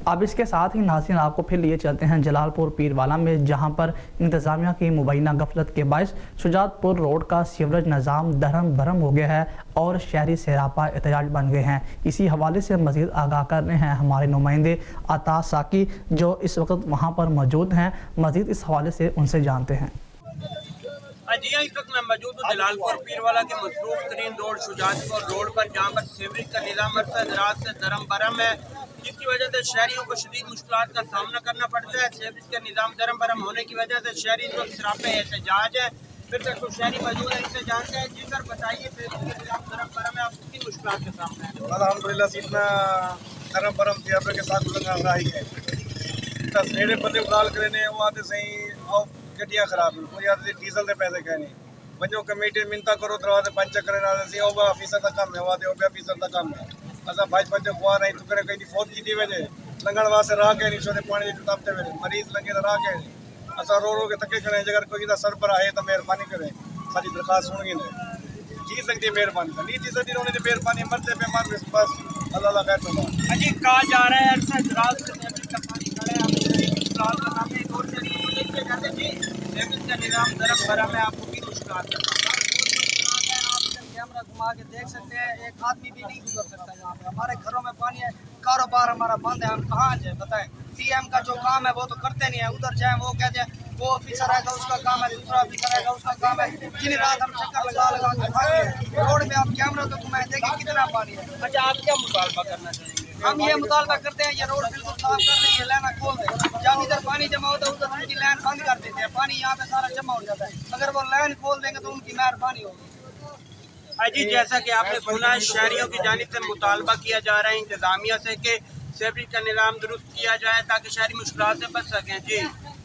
अब इसके साथ ही नाज़रीन आपको फिर लिए चलते हैं जलालपुर पीरवाला में, जहां पर इंतज़ामिया की मुबैना गफलत के बायस शुजातपुर रोड का सीवरेज निज़ाम दरम भरम हो गया है और शहरी सरापा एहतजाज बन गए हैं। इसी हवाले से मज़ीद आगाह कर रहे हैं हमारे नुमाइंदे अता साकी, जो इस वक्त वहां पर मौजूद हैं। मज़ीद इस हवाले से उनसे जानते हैं। जी हाँ, इस वक्त मैं मौजूद हूँ जलालपुर पीरवाला के मसरूफ तरीन रोड शुजातपुर रोड पर, जहाँ पर सीवरेज का निज़ाम अरसद रात से दरम भरम है, जिसकी वजह से शहरियों को शदीद मुश्किलात का सामना करना पड़ता है। सीवरेज का निज़ाम दरम भरम होने की वजह से शहरी इस वक्त सरापे एहतजाज है। फिर तक कुछ शहरी मौजूद है, इनसे जानते हैं। जी सर बताइए, सीवरेज का निज़ाम दरम भरम है, आप कितनी मुश्किलात का सामना है? अल्हम्दुलिल्लाह सीटना दरम भरम थी आपके साथ रही है। मेरे बंदे उड़ाल करे वो आते सही और गड्डियाँ खराब हैं, कोई आते डीजल के पैसे कहने बनो कमेटी मिनता करो दरवाजे पंच करे ना सी ओ ऑफिसर का काम है, वादे ओ ऑफिसर का काम है। असा भाई पंच खुआ नहीं तो करे कहीं फोन की थी वजह लंगण वास्ते राह के नहीं छोटे पानी जो तापते वे मरीज लगे तो राह के असा रो रो के थके करे। अगर कोई का सर पर आए तो मेहरबानी करे, सारी दरखास्त सुनगी ने जी सकती है मेहरबानी, नहीं जी सकती उन्होंने मेहरबानी मरते बेमान में बस अल्लाह खैर तो। अजी कहा जा रहा है अरसद रात से सीवरेज का पानी खड़ा है, आप का सामने एक और देखिए कहते जी सीवरेज का निज़ाम दरम भरम है, आपको भी मुश्किलात है। कैमरा घुमा के देख सकते हैं, एक आदमी भी नहीं गुजर सकता यहाँ पे। हमारे घरों में पानी है, कारोबार हमारा बंद है, हम कहाँ जाए बताएं। पीएम का जो काम है वो तो करते नहीं है, उधर जाए वो कहते हैं वो ऑफिसर आएगा उसका काम है, दूसरा ऑफिसर आएगा उसका काम है। दिन रात हम चक्कर लगा लगा के भागे हैं। रोड में आप कैमरा तो घुमाए देखिए कितना पानी है। अच्छा, आप क्या मुतालबा करना चाहेंगे? हम ये मुतालबा करते हैं ये रोड बिल्कुल साफ कर दें, ये लाइन खोल दें। जब इधर पानी जमा होता है उधर उनकी लाइन बंद कर देते हैं, पानी यहाँ पे सारा जमा हो जाता है। अगर वो लाइन खोल देंगे तो उनकी मेहरबानी होगी। जी जैसा कि आपने सुना, शहरियों की जानिब से मुतालबा किया जा रहा है इंतजामिया से कि सीवरेज का निज़ाम दुरुस्त किया जाए ताकि शहरी मुश्किलात से बच सकें। जी